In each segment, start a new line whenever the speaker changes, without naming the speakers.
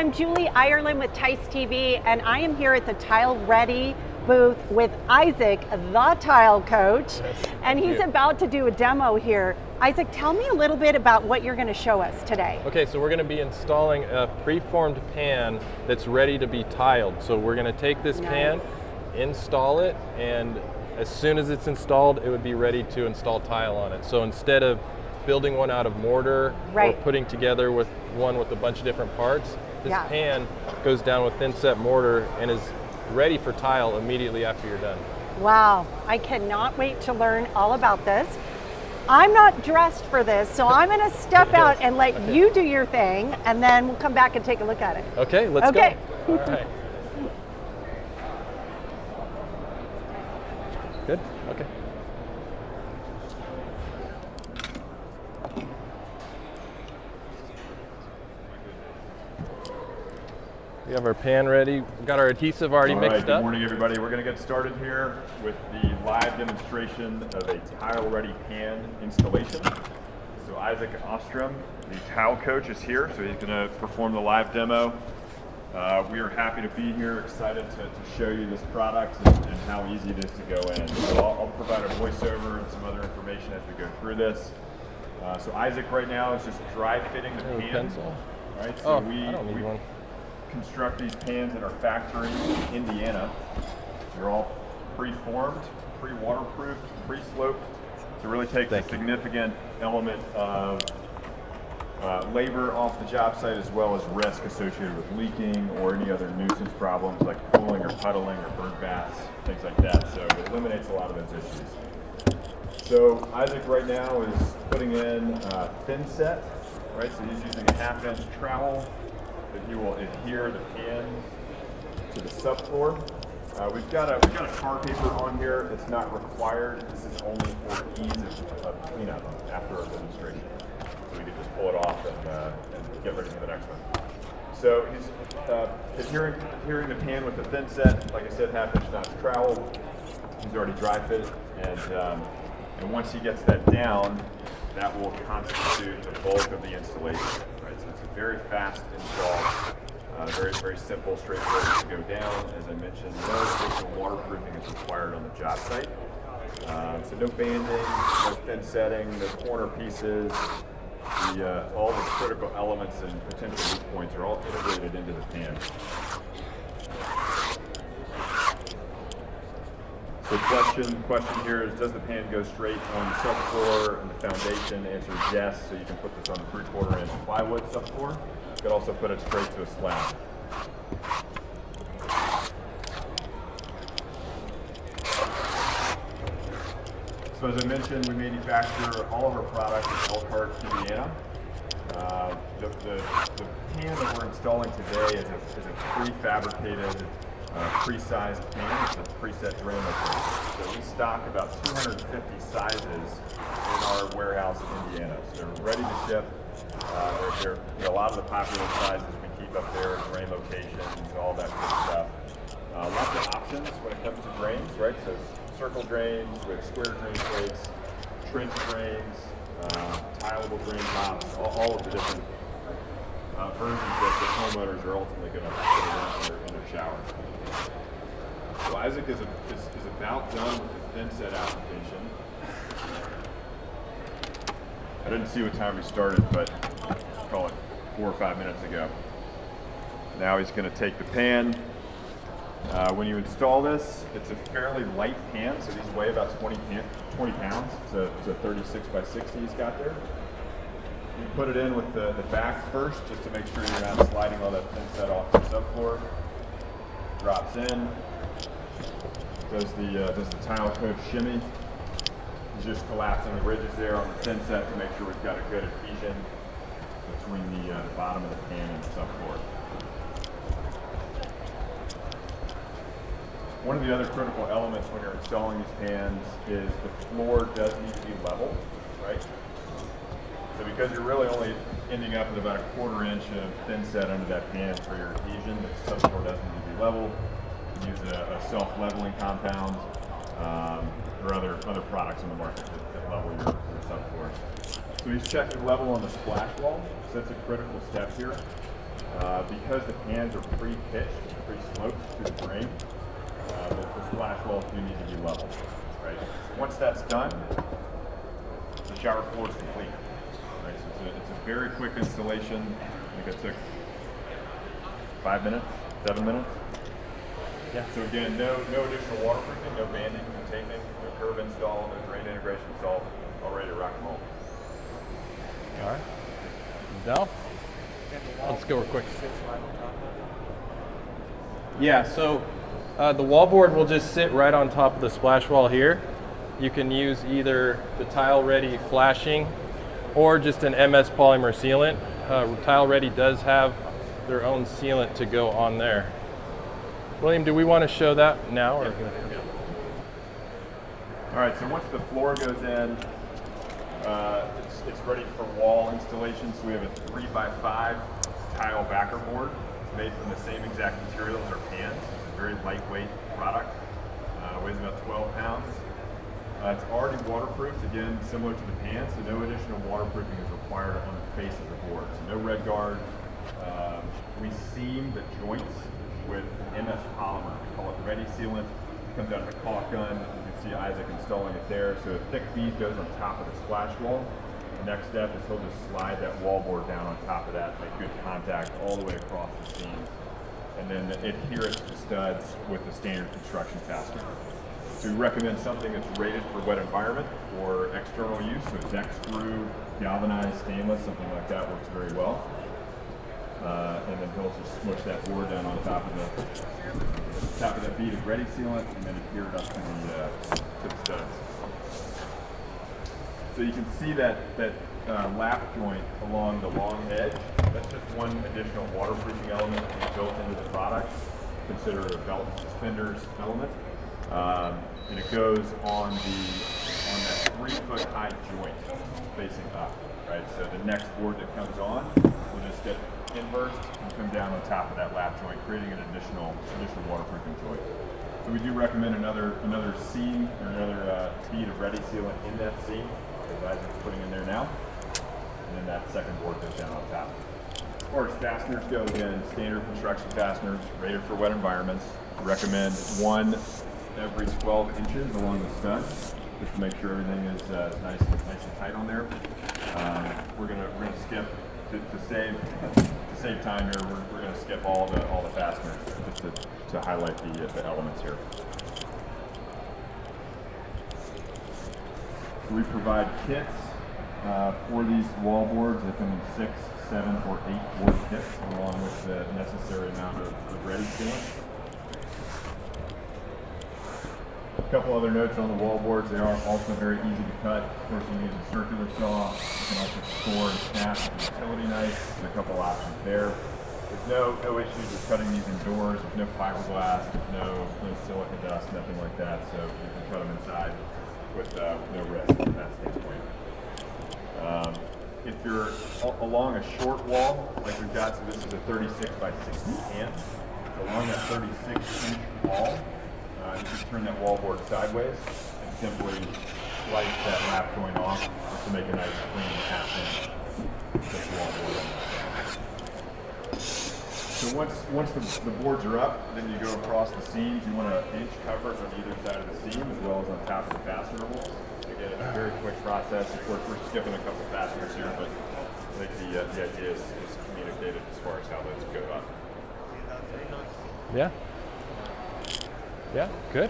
I'm Julie Ireland with TISE TV, and I am here at the Tile Redi booth with Isaac, the tile coach, and he's about to do a demo here. Isaac, tell me a little bit about what you're going to show us today.
Okay, so we're going to be installing a preformed pan that's ready to be tiled. So we're going to take this pan, install it, and as soon as it's installed, it would be ready to install tile on it. So instead of building one out of mortar or putting together with one with a bunch of different parts, this pan goes down with thin set mortar and is ready for tile immediately after you're done.
Wow, I cannot wait to learn all about this. I'm not dressed for this, so I'm going to step out and let you do your thing, and then we'll come back and take a look at it.
Okay, let's go. All right. Good? Okay. We have our pan ready. We've got our adhesive already mixed up.
Good morning, everybody. We're going to get started here with the live demonstration of a Tile Redi pan installation. So Isaac Ostrum, the tile coach, is here, so he's going to perform the live demo. We are happy to be here, excited to show you this product and how easy it is to go in. So I'll provide a voiceover and some other information as we go through this. So Isaac right now is just dry fitting the pan.
Pencil?
Right, so
I don't need one.
Construct these pans in our factory in Indiana. They're all pre-formed, pre-waterproofed, pre-sloped to really take the significant element of labor off the job site, as well as risk associated with leaking or any other nuisance problems like pooling or puddling or bird baths, things like that. So it eliminates a lot of those issues. So Isaac right now is putting in thin set, right? So he's using a 1/2 inch trowel that he will adhere the pan to the subfloor. We've got a tar paper on here. It's not required. This is only for ease of cleanup after our demonstration. So we can just pull it off and get ready for the next one. So he's adhering the pan with the thin set. Like I said, 1/2 inch notch trowel. He's already dry fit, and once he gets that down, that will constitute the bulk of the installation. So it's a very fast install, very, very simple, straightforward to go down. As I mentioned, no additional waterproofing is required on the job site. So no banding, no thin setting, no corner pieces. All the critical elements and potential weak points are all integrated into the pan. So question here is, does the pan go straight on the subfloor and the foundation? The answer is yes, so you can put this on the 3/4 inch plywood subfloor. You could also put it straight to a slab. So as I mentioned, we manufacture all of our products in Elkhart, Indiana. The pan that we're installing today is a prefabricated, pre-sized pan. It's a preset drain location. So we stock about 250 sizes in our warehouse in Indiana. So they're ready to ship. A lot of the popular sizes we keep up there, drain locations, all that good stuff. Lots of options when it comes to drains, right? So circle drains with square drain plates, trench drains, tileable drain tops, all of the different versions that the homeowners are ultimately going to put in their shower. So Isaac is about done with the thin set application. I didn't see what time we started, but I'll call it 4 or 5 minutes ago. Now he's going to take the pan. When you install this, it's a fairly light pan, so these weigh about 20 pounds. It's a 36 by 60 he's got there. You put it in with the back first, just to make sure you're not sliding all that thin set off the subfloor. Drops in. Does the tile coat shimmy. He's just collapsing the ridges there on the thin set to make sure we've got a good adhesion between the bottom of the pan and the subfloor. One of the other critical elements when you're installing these pans is the floor does need to be level, right? So because you're really only ending up with about a 1/4 inch of thin set under that pan for your adhesion, the subfloor doesn't need to be level. You can use a self-leveling compound or other products on the market that level your subfloor. So he's checking level on the splash wall, so that's a critical step here. Because the pans are pre-pitched, pre-sloped to the drain, the splash walls do need to be level. Right? Once that's done, the shower floor is complete. Right? So it's a very quick installation. I think it took 5 minutes, 7 minutes.
Yeah.
So again, no additional waterproofing, no banding, no taping, no curb install, no drain integration. It's all ready to rock and roll.
All right. Now, let's go real quick. Yeah, so the wallboard will just sit right on top of the splash wall here. You can use either the Tile Redi flashing or just an MS polymer sealant. Tile Redi does have their own sealant to go on there. William, do we want to show that now? Or?
Yeah. All right, so once the floor goes in, it's ready for wall installation. So we have a 3x5 tile backer board. It's made from the same exact material as our pans. It's a very lightweight product. Weighs about 12 pounds. It's already waterproofed, again, similar to the pans, so no additional waterproofing is required on the face of the board. So no red guard. We seam the joints with MS polymer. We call it Redi sealant. It comes out of a caulk gun. You can see Isaac installing it there. So a thick bead goes on top of the splash wall. The next step is he'll just slide that wallboard down on top of that, make good contact all the way across the seams, and then adhere it to the studs with the standard construction fastener. So we recommend something that's rated for wet environment or external use, so deck screw, galvanized stainless, something like that works very well. And then he'll just smush that board down on top of that bead of Redi sealant, and then adhere it up to the studs. So you can see that lap joint along the long edge. That's just one additional waterproofing element built into the product. Consider it a belt and suspenders element, and it goes on that 3-foot high joint facing up. Right. So the next board that comes on will just get inversed and come down on top of that lap joint, creating an additional waterproofing joint. So we do recommend another seam or another bead of Redi sealant in that seam, as Isaac's putting in there now, and then that second board goes down on top. As far as fasteners go, again, standard construction fasteners, rated for wet environments. Recommend one every 12 inches along the stud, just to make sure everything is nice and tight on there. We're gonna skip to save time here. We're gonna skip all the fasteners just to highlight the elements here. So we provide kits for these wall boards. They come in 6, 7, or 8 board kits, along with the necessary amount of Redi sealant. A couple other notes on the wall boards. They are also very easy to cut. Of course, you use a circular saw. You can also score and snap with a utility knife. There's a couple options there. There's no issues with cutting these indoors. There's no fiberglass. There's no silica dust, nothing like that. So you can cut them inside with no risk from that standpoint. If you're along a short wall, like we've got, so this is a 36 by 60 pan. So along that 36-inch wall, you can turn that wallboard sideways and simply slice that lap joint off just to make a nice clean half-inch wallboard. So once the boards are up, then you go across the seams. You want an inch coverage on either side of the seam as well as on top of the fastener holes. Again, it's a very quick process. Of course, we're skipping a couple fasteners here, but I think the idea is communicated as far as how those go up.
Yeah. Yeah, good.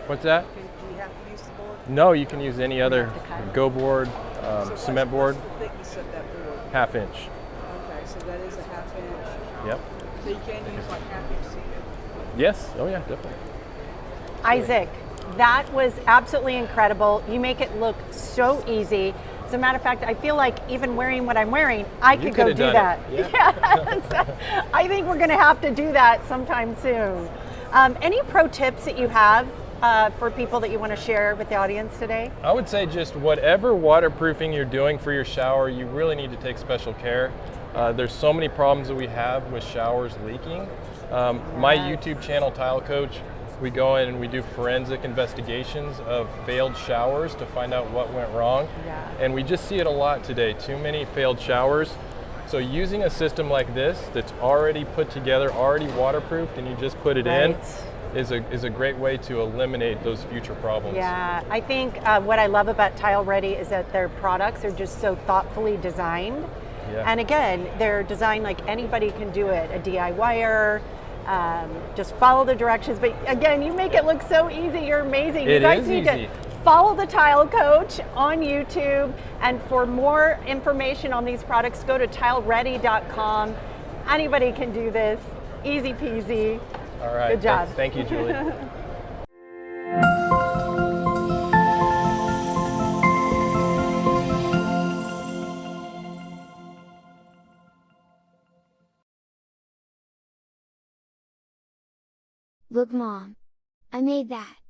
What's that?
Do you have to use the board?
No, you can use any other go board, cement board.
What's the thickness of that board?
Half-inch.
Okay, so that is a half-inch.
Yep.
So you can use like half-inch cement?
Yes. Oh yeah, definitely.
Isaac, that was absolutely incredible. You make it look so easy. As a matter of fact, I feel like even wearing what I'm wearing, I could go do that.
Yeah.
Yes. I think we're going to have to do that sometime soon. Any pro tips that you have for people that you want to share with the audience today?
I would say just whatever waterproofing you're doing for your shower, you really need to take special care. There's so many problems that we have with showers leaking. My YouTube channel, Tile Coach, We go in and we do forensic investigations of failed showers to find out what went wrong.
Yeah.
And we just see it a lot today, too many failed showers. So using a system like this that's already put together, already waterproofed, and you just put it in, is a great way to eliminate those future problems.
Yeah, I think what I love about Tile Redi is that their products are just so thoughtfully designed.
Yeah.
And again, they're designed like anybody can do it, a DIYer, just follow the directions. But again, you make it look so easy, you're amazing. You guys need to follow the Tile Coach on YouTube. And for more information on these products, go to tileredi.com. Anybody can do this, easy peasy.
All right.
Good job.
Thank you, Julie.
Look, Mom. I made that.